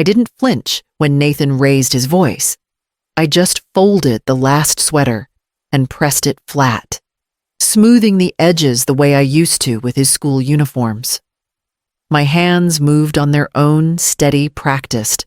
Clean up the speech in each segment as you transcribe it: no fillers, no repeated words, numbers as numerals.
I didn't flinch when Nathan raised his voice. I just folded the last sweater and pressed it flat, smoothing the edges the way I used to with his school uniforms. My hands moved on their own steady practice,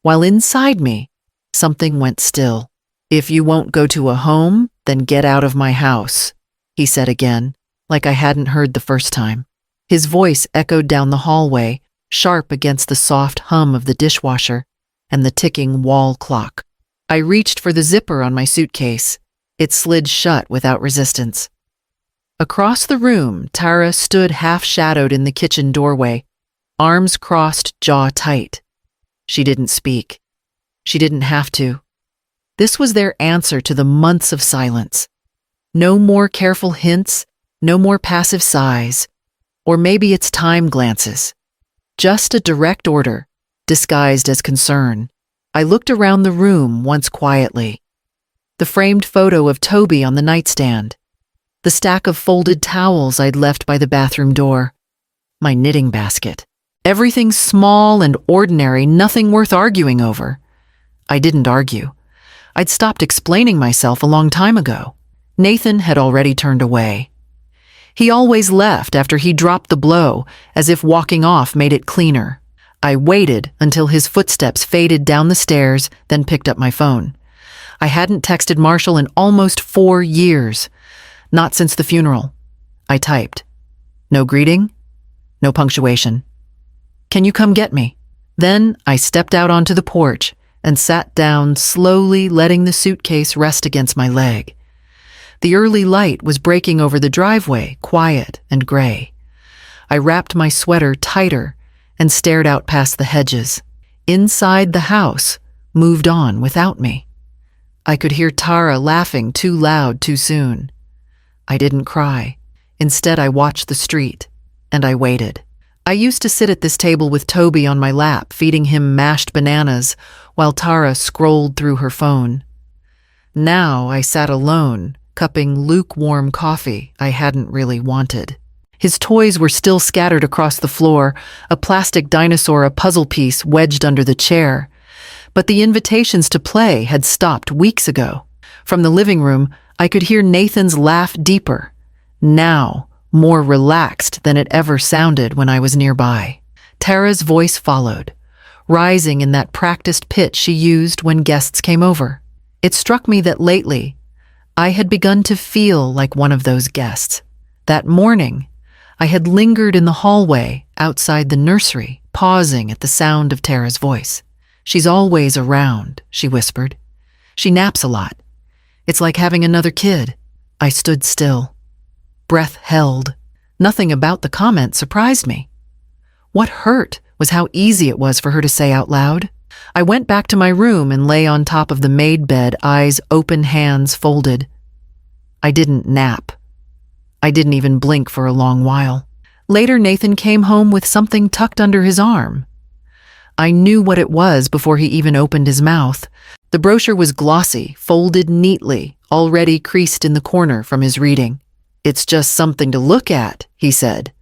while inside me, something went still. "If you won't go to a home, then get out of my house," he said again, like I hadn't heard the first time. His voice echoed down the hallway, sharp against the soft hum of the dishwasher and the ticking wall clock. I reached for the zipper on my suitcase. It slid shut without resistance. Across the room, Tara stood half-shadowed in the kitchen doorway, arms crossed, jaw tight. She didn't speak. She didn't have to. This was their answer to the months of silence. No more careful hints, no more passive sighs, or maybe it's time glances. Just a direct order, disguised as concern. I looked around the room once quietly. The framed photo of Toby on the nightstand. The stack of folded towels I'd left by the bathroom door. My knitting basket. Everything small and ordinary, nothing worth arguing over. I didn't argue. I'd stopped explaining myself a long time ago. Nathan had already turned away. He always left after he dropped the blow, as if walking off made it cleaner. I waited until his footsteps faded down the stairs, then picked up my phone. I hadn't texted Marshall in almost 4 years. Not since the funeral. I typed. No greeting, no punctuation. "Can you come get me?" Then I stepped out onto the porch and sat down, slowly letting the suitcase rest against my leg. The early light was breaking over the driveway, quiet and gray. I wrapped my sweater tighter and stared out past the hedges. Inside the house moved on without me. I could hear Tara laughing too loud too soon. I didn't cry. Instead, I watched the street, and I waited. I used to sit at this table with Toby on my lap, feeding him mashed bananas, while Tara scrolled through her phone. Now I sat alone, cupping lukewarm coffee I hadn't really wanted. His toys were still scattered across the floor, a plastic dinosaur, a puzzle piece wedged under the chair. But the invitations to play had stopped weeks ago. From the living room, I could hear Nathan's laugh deeper, now more relaxed than it ever sounded when I was nearby. Tara's voice followed, rising in that practiced pitch she used when guests came over. It struck me that lately, I had begun to feel like one of those guests. That morning, I had lingered in the hallway outside the nursery, pausing at the sound of Tara's voice. "She's always around," she whispered. "She naps a lot. It's like having another kid." I stood still. Breath held. Nothing about the comment surprised me. What hurt was how easy it was for her to say out loud. I went back to my room and lay on top of the made bed, eyes open, hands folded. I didn't nap. I didn't even blink for a long while. Later, Nathan came home with something tucked under his arm. I knew what it was before he even opened his mouth. The brochure was glossy, folded neatly, already creased in the corner from his reading. "It's just something to look at," he said,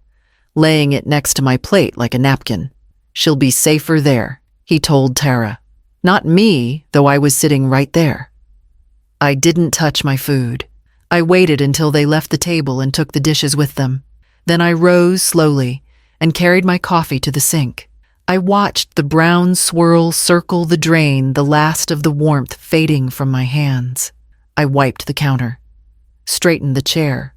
laying it next to my plate like a napkin. "She'll be safer there," he told Tara. Not me, though I was sitting right there. I didn't touch my food. I waited until they left the table and took the dishes with them. Then I rose slowly and carried my coffee to the sink. I watched the brown swirl circle the drain, the last of the warmth fading from my hands. I wiped the counter, straightened the chair,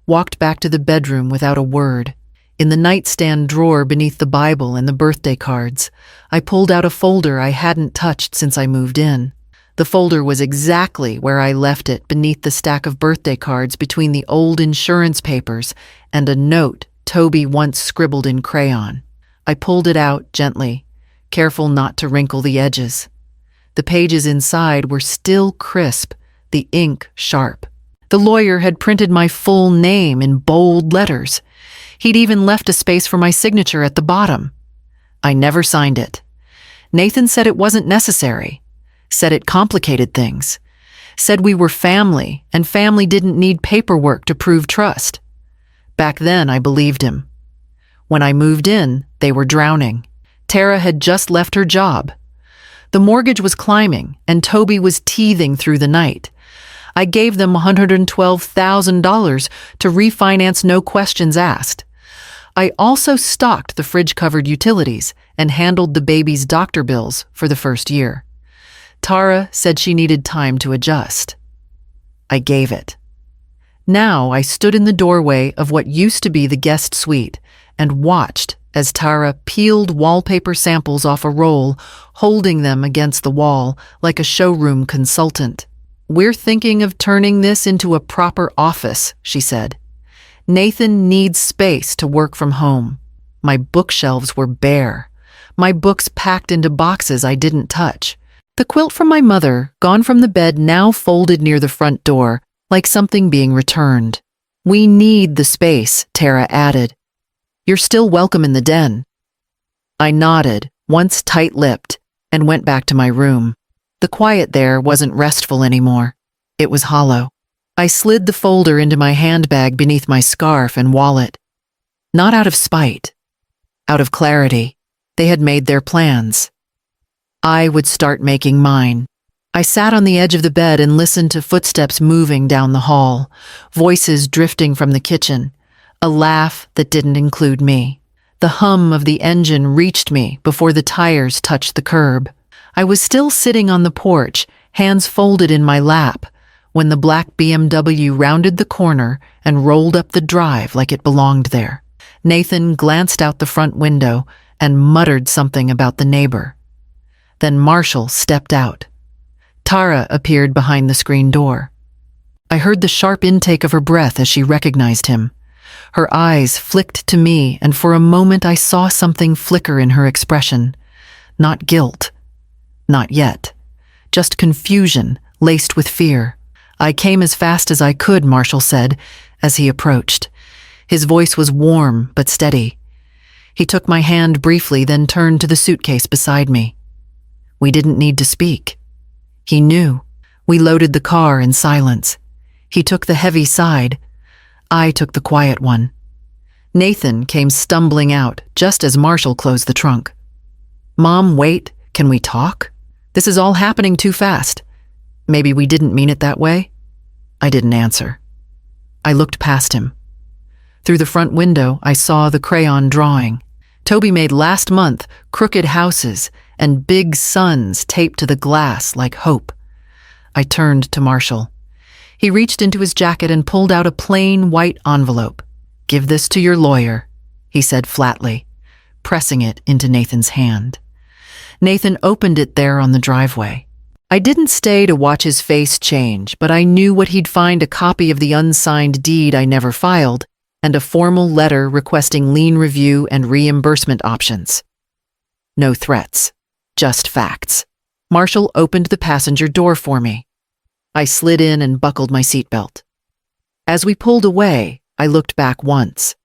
walked back to the bedroom without a word. In the nightstand drawer beneath the Bible and the birthday cards, I pulled out a folder I hadn't touched since I moved in. The folder was exactly where I left it, beneath the stack of birthday cards between the old insurance papers and a note Toby once scribbled in crayon. I pulled it out gently, careful not to wrinkle the edges. The pages inside were still crisp, the ink sharp. The lawyer had printed my full name in bold letters. He'd even left a space for my signature at the bottom. I never signed it. Nathan said it wasn't necessary, said it complicated things, said we were family and family didn't need paperwork to prove trust. Back then, I believed him. When I moved in, they were drowning. Tara had just left her job. The mortgage was climbing, and Toby was teething through the night. I gave them $112,000 to refinance, no questions asked. I also stocked the fridge-covered utilities and handled the baby's doctor bills for the first year. Tara said she needed time to adjust. I gave it. Now I stood in the doorway of what used to be the guest suite and watched as Tara peeled wallpaper samples off a roll, holding them against the wall like a showroom consultant. "We're thinking of turning this into a proper office," she said. "Nathan needs space to work from home." My bookshelves were bare, my books packed into boxes I didn't touch. The quilt from my mother, gone from the bed, now folded near the front door, like something being returned. "We need the space," Tara added. "You're still welcome in the den." I nodded, once tight-lipped, and went back to my room. The quiet there wasn't restful anymore. It was hollow. I slid the folder into my handbag beneath my scarf and wallet. Not out of spite. Out of clarity. They had made their plans. I would start making mine. I sat on the edge of the bed and listened to footsteps moving down the hall, voices drifting from the kitchen, a laugh that didn't include me. The hum of the engine reached me before the tires touched the curb. I was still sitting on the porch, hands folded in my lap, when the black BMW rounded the corner and rolled up the drive like it belonged there. Nathan glanced out the front window and muttered something about the neighbor. Then Marshall stepped out. Tara appeared behind the screen door. I heard the sharp intake of her breath as she recognized him. Her eyes flicked to me, and for a moment I saw something flicker in her expression. Not guilt. Not yet. Just confusion, laced with fear. "I came as fast as I could," Marshall said, as he approached. His voice was warm but steady. He took my hand briefly, then turned to the suitcase beside me. We didn't need to speak. He knew. We loaded the car in silence. He took the heavy side. I took the quiet one. Nathan came stumbling out just as Marshall closed the trunk. "Mom, wait, can we talk? This is all happening too fast. Maybe we didn't mean it that way?" I didn't answer. I looked past him. Through the front window, I saw the crayon drawing. Toby made last month crooked houses and big suns taped to the glass like hope. I turned to Marshall. He reached into his jacket and pulled out a plain white envelope. "Give this to your lawyer," he said flatly, pressing it into Nathan's hand. Nathan opened it there on the driveway. I didn't stay to watch his face change, but I knew what he'd find: a copy of the unsigned deed I never filed, and a formal letter requesting lien review and reimbursement options. No threats, just facts. Marshall opened the passenger door for me. I slid in and buckled my seatbelt. As we pulled away, I looked back once.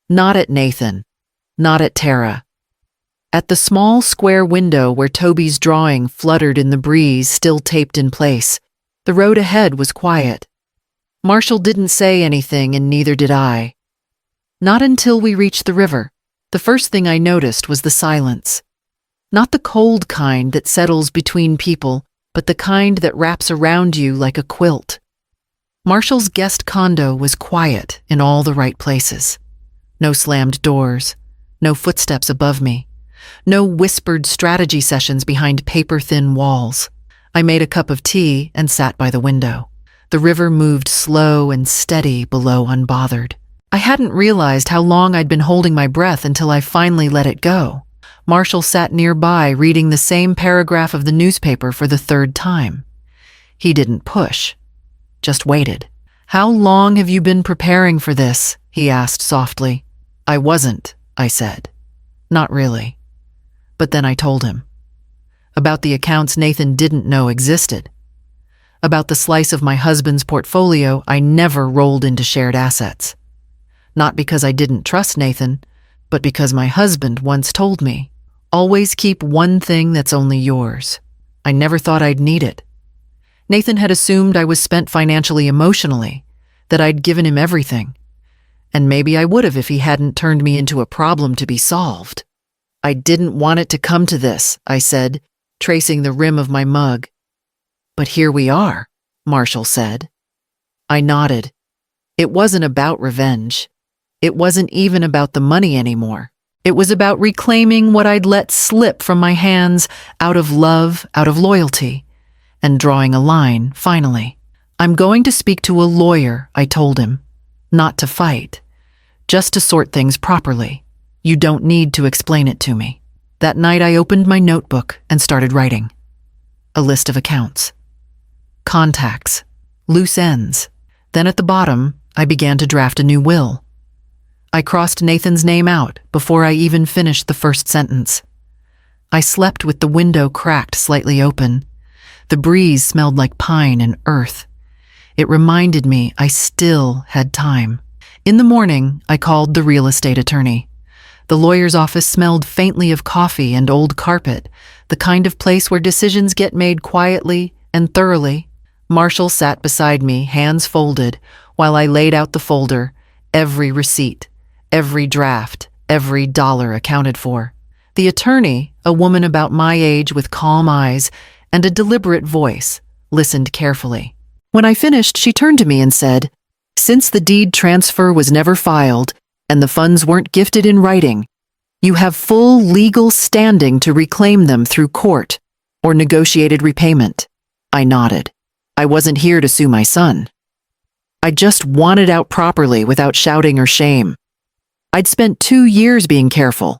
Not at Nathan, not at Tara. At the small square window where Toby's drawing fluttered in the breeze, still taped in place. The road ahead was quiet. Marshall didn't say anything, and neither did I. Not until we reached the river. The first thing I noticed was the silence. Not the cold kind that settles between people, but the kind that wraps around you like a quilt. Marshall's guest condo was quiet in all the right places. No slammed doors, no footsteps above me, no whispered strategy sessions behind paper-thin walls. I made a cup of tea and sat by the window. The river moved slow and steady below, unbothered. I hadn't realized how long I'd been holding my breath until I finally let it go. Marshall sat nearby, reading the same paragraph of the newspaper for the third time. He didn't push, just waited. "How long have you been preparing for this?" he asked softly. "I wasn't," I said. "Not really." But then I told him. About the accounts Nathan didn't know existed. About the slice of my husband's portfolio I never rolled into shared assets. Not because I didn't trust Nathan, but because my husband once told me, "Always keep one thing that's only yours." I never thought I'd need it. Nathan had assumed I was spent financially, emotionally, that I'd given him everything. And maybe I would have if he hadn't turned me into a problem to be solved. I didn't want it to come to this, I said, tracing the rim of my mug. But here we are, Marshall said. I nodded. It wasn't about revenge. It wasn't even about the money anymore. It was about reclaiming what I'd let slip from my hands out of love, out of loyalty, and drawing a line, finally. I'm going to speak to a lawyer, I told him. Not to fight, just to sort things properly. You don't need to explain it to me. That night I opened my notebook and started writing. A list of accounts. Contacts. Loose ends. Then at the bottom, I began to draft a new will. I crossed Nathan's name out before I even finished the first sentence. I slept with the window cracked slightly open. The breeze smelled like pine and earth. It reminded me I still had time. In the morning, I called the real estate attorney. The lawyer's office smelled faintly of coffee and old carpet, the kind of place where decisions get made quietly and thoroughly. Marshall sat beside me, hands folded, while I laid out the folder, every receipt, every draft, every dollar accounted for. The attorney, a woman about my age with calm eyes and a deliberate voice, listened carefully. When I finished, she turned to me and said, "Since the deed transfer was never filed and the funds weren't gifted in writing, you have full legal standing to reclaim them through court or negotiated repayment." I nodded. I wasn't here to sue my son. I just wanted out properly without shouting or shame. I'd spent 2 years being careful.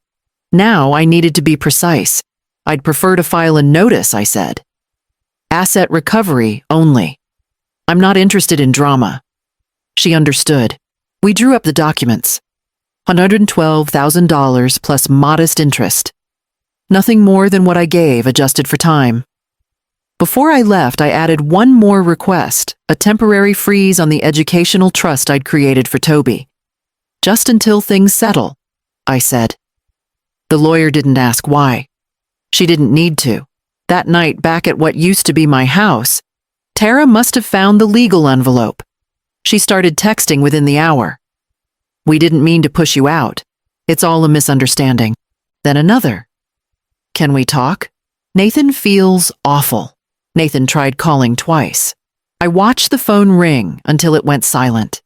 Now I needed to be precise. I'd prefer to file a notice, I said. Asset recovery only. I'm not interested in drama. She understood. We drew up the documents. $112,000 plus modest interest. Nothing more than what I gave, adjusted for time. Before I left, I added one more request, a temporary freeze on the educational trust I'd created for Toby. Just until things settle, I said. The lawyer didn't ask why. She didn't need to. That night, back at what used to be my house, Tara must have found the legal envelope. She started texting within the hour. "We didn't mean to push you out. It's all a misunderstanding." Then another. "Can we talk? Nathan feels awful." Nathan tried calling twice. I watched the phone ring until it went silent.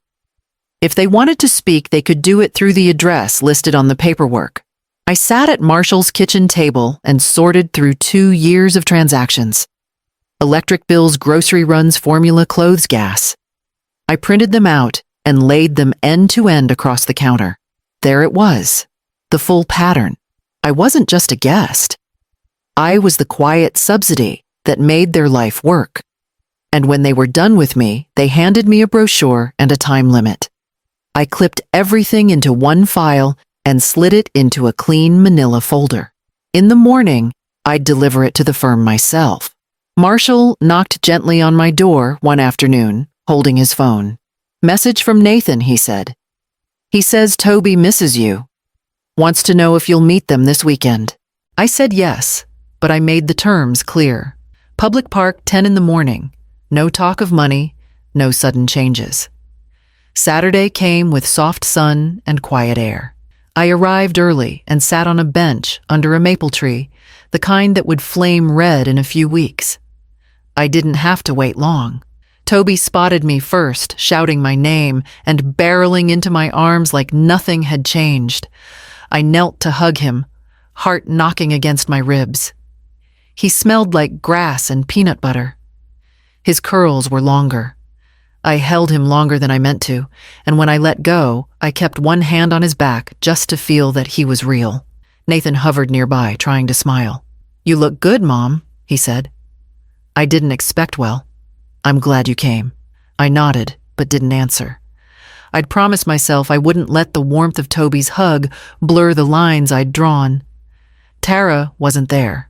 If they wanted to speak, they could do it through the address listed on the paperwork. I sat at Marshall's kitchen table and sorted through 2 years of transactions. Electric bills, grocery runs, formula, clothes, gas. I printed them out and laid them end to end across the counter. There it was, the full pattern. I wasn't just a guest. I was the quiet subsidy that made their life work. And when they were done with me, they handed me a brochure and a time limit. I clipped everything into one file and slid it into a clean manila folder. In the morning, I'd deliver it to the firm myself. Marshall knocked gently on my door one afternoon, holding his phone. "Message from Nathan," he said. "He says Toby misses you. Wants to know if you'll meet them this weekend." I said yes, but I made the terms clear. Public park, 10 in the morning. No talk of money, no sudden changes. Saturday came with soft sun and quiet air. I arrived early and sat on a bench under a maple tree, the kind that would flame red in a few weeks. I didn't have to wait long. Toby spotted me first, shouting my name and barreling into my arms like nothing had changed. I knelt to hug him, heart knocking against my ribs. He smelled like grass and peanut butter. His curls were longer. I held him longer than I meant to, and when I let go, I kept one hand on his back just to feel that he was real. Nathan hovered nearby, trying to smile. "You look good, Mom," he said. "I didn't expect well. I'm glad you came." I nodded, but didn't answer. I'd promised myself I wouldn't let the warmth of Toby's hug blur the lines I'd drawn. Tara wasn't there.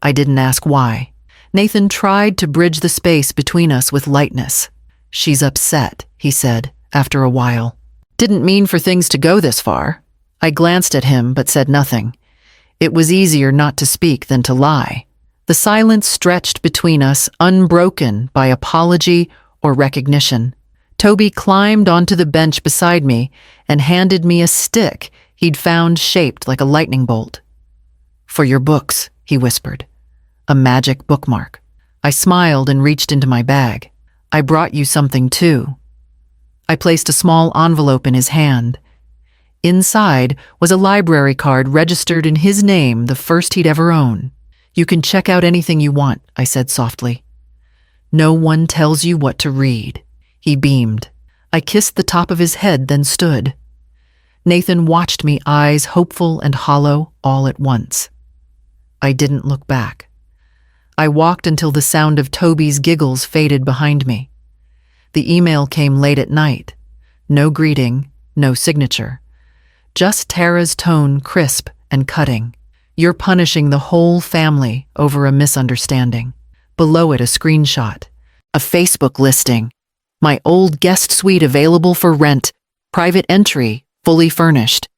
I didn't ask why. Nathan tried to bridge the space between us with lightness. "She's upset," he said, after a while. "Didn't mean for things to go this far." I glanced at him but said nothing. It was easier not to speak than to lie. The silence stretched between us, unbroken by apology or recognition. Toby climbed onto the bench beside me and handed me a stick he'd found shaped like a lightning bolt. For your books, he whispered. A magic bookmark. I smiled and reached into my bag. I brought you something too. I placed a small envelope in his hand. Inside was a library card registered in his name, the first he'd ever owned. You can check out anything you want, I said softly. No one tells you what to read. He beamed. I kissed the top of his head, then stood. Nathan watched me, eyes hopeful and hollow all at once. I didn't look back. I walked until the sound of Toby's giggles faded behind me. The email came late at night. No greeting, no signature. Just Tara's tone, crisp and cutting. You're punishing the whole family over a misunderstanding. Below it, a screenshot. A Facebook listing. My old guest suite available for rent. Private entry, fully furnished.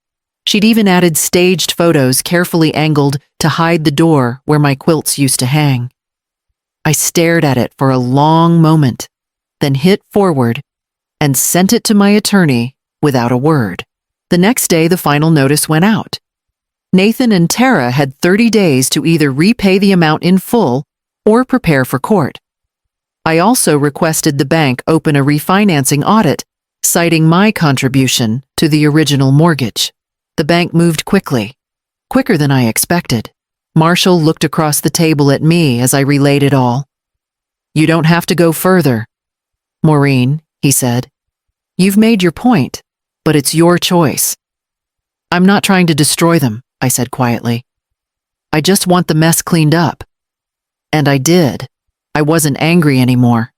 She'd even added staged photos carefully angled to hide the door where my quilts used to hang. I stared at it for a long moment, then hit forward and sent it to my attorney without a word. The next day, the final notice went out. Nathan and Tara had 30 days to either repay the amount in full or prepare for court. I also requested the bank open a refinancing audit, citing my contribution to the original mortgage. The bank moved quickly, quicker than I expected. Marshall looked across the table at me as I relayed it all. You don't have to go further, Maureen, he said. You've made your point, but it's your choice. I'm not trying to destroy them, I said quietly. I just want the mess cleaned up. And I did. I wasn't angry anymore.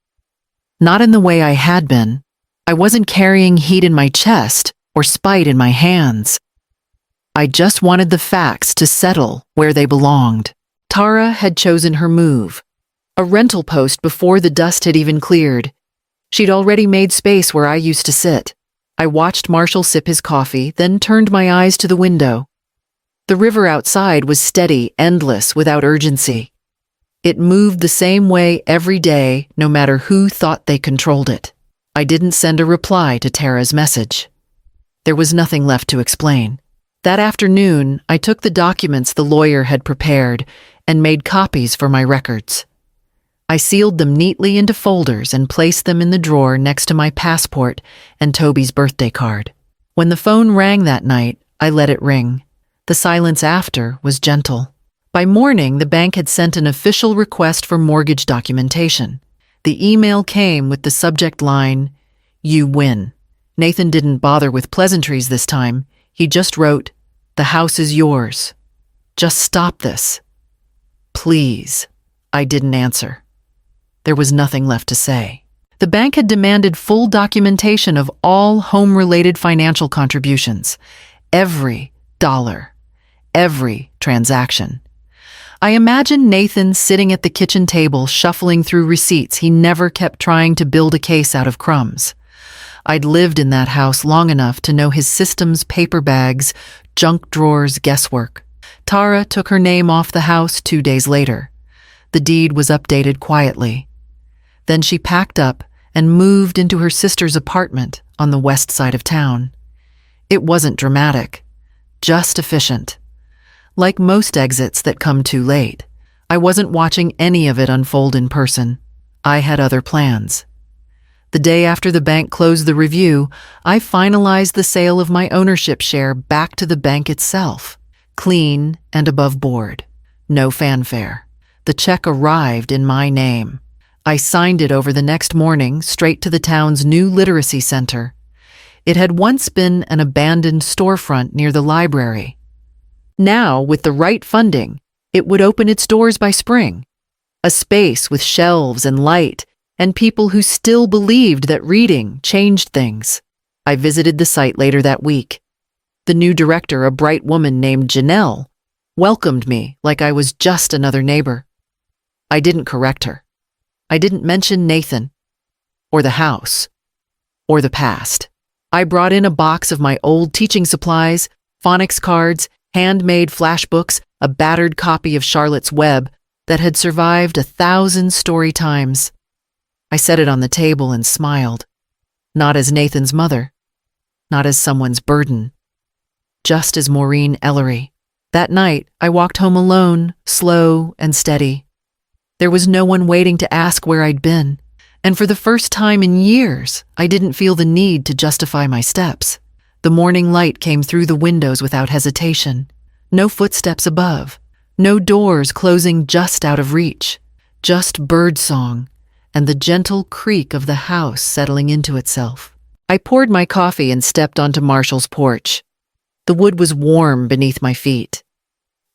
Not in the way I had been. I wasn't carrying heat in my chest or spite in my hands. I just wanted the facts to settle where they belonged. Tara had chosen her move, a rental post before the dust had even cleared. She'd already made space where I used to sit. I watched Marshall sip his coffee, then turned my eyes to the window. The river outside was steady, endless, without urgency. It moved the same way every day, no matter who thought they controlled it. I didn't send a reply to Tara's message. There was nothing left to explain. That afternoon, I took the documents the lawyer had prepared and made copies for my records. I sealed them neatly into folders and placed them in the drawer next to my passport and Toby's birthday card. When the phone rang that night, I let it ring. The silence after was gentle. By morning, the bank had sent an official request for mortgage documentation. The email came with the subject line, "You win." Nathan didn't bother with pleasantries this time. He just wrote, "The house is yours. Just stop this. Please." I didn't answer. There was nothing left to say. The bank had demanded full documentation of all home-related financial contributions. Every dollar. Every transaction. I imagined Nathan sitting at the kitchen table shuffling through receipts he never kept, trying to build a case out of crumbs. I'd lived in that house long enough to know his systems, paper bags, junk drawers, guesswork. Tara took her name off the house 2 days later. The deed was updated quietly. Then she packed up and moved into her sister's apartment on the west side of town. It wasn't dramatic, just efficient. Like most exits that come too late, I wasn't watching any of it unfold in person. I had other plans. The day after the bank closed the review, I finalized the sale of my ownership share back to the bank itself. Clean and above board. No fanfare. The check arrived in my name. I signed it over the next morning, straight to the town's new literacy center. It had once been an abandoned storefront near the library. Now, with the right funding, it would open its doors by spring. A space with shelves and light, and people who still believed that reading changed things. I visited the site later that week. The new director, a bright woman named Janelle, welcomed me like I was just another neighbor. I didn't correct her. I didn't mention Nathan, or the house, or the past. I brought in a box of my old teaching supplies, phonics cards, handmade flashbooks, a battered copy of Charlotte's Web that had survived 1,000 story times. I set it on the table and smiled. Not as Nathan's mother, not as someone's burden, just as Maureen Ellery. That night, I walked home alone, slow and steady. There was no one waiting to ask where I'd been, and for the first time in years, I didn't feel the need to justify my steps. The morning light came through the windows without hesitation. No footsteps above, no doors closing just out of reach, just birdsong and the gentle creak of the house settling into itself. I poured my coffee and stepped onto Marshall's porch. The wood was warm beneath my feet.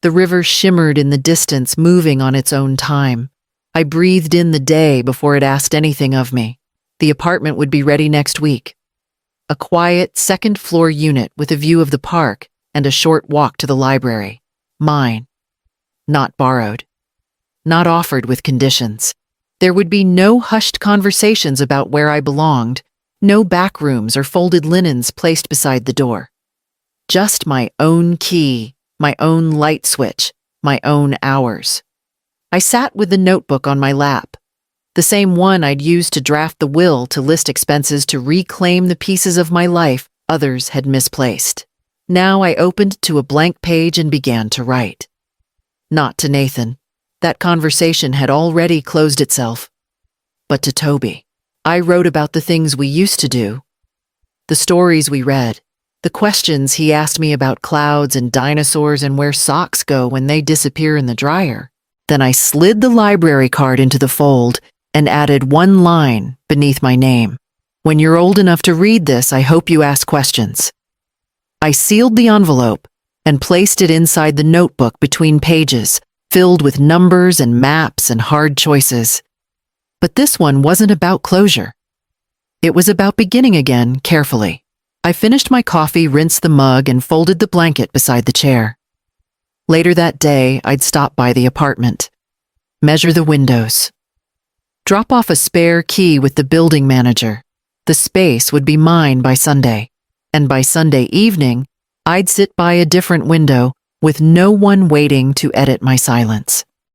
The river shimmered in the distance, moving on its own time. I breathed in the day before it asked anything of me. The apartment would be ready next week. A quiet second-floor unit with a view of the park and a short walk to the library. Mine. Not borrowed. Not offered with conditions. There would be no hushed conversations about where I belonged, no back rooms or folded linens placed beside the door. Just my own key, my own light switch, my own hours. I sat with the notebook on my lap, the same one I'd used to draft the will to list expenses to reclaim the pieces of my life others had misplaced. Now I opened to a blank page and began to write. Not to Nathan. That conversation had already closed itself. But to Toby. I wrote about the things we used to do, the stories we read, the questions he asked me about clouds and dinosaurs and where socks go when they disappear in the dryer. Then I slid the library card into the fold and added one line beneath my name. When you're old enough to read this, I hope you ask questions. I sealed the envelope and placed it inside the notebook between pages, filled with numbers and maps and hard choices. But this one wasn't about closure. It was about beginning again carefully. I finished my coffee, rinsed the mug, and folded the blanket beside the chair. Later that day, I'd stop by the apartment, measure the windows, drop off a spare key with the building manager. The space would be mine by Sunday, and by Sunday evening, I'd sit by a different window with no one waiting to edit my silence.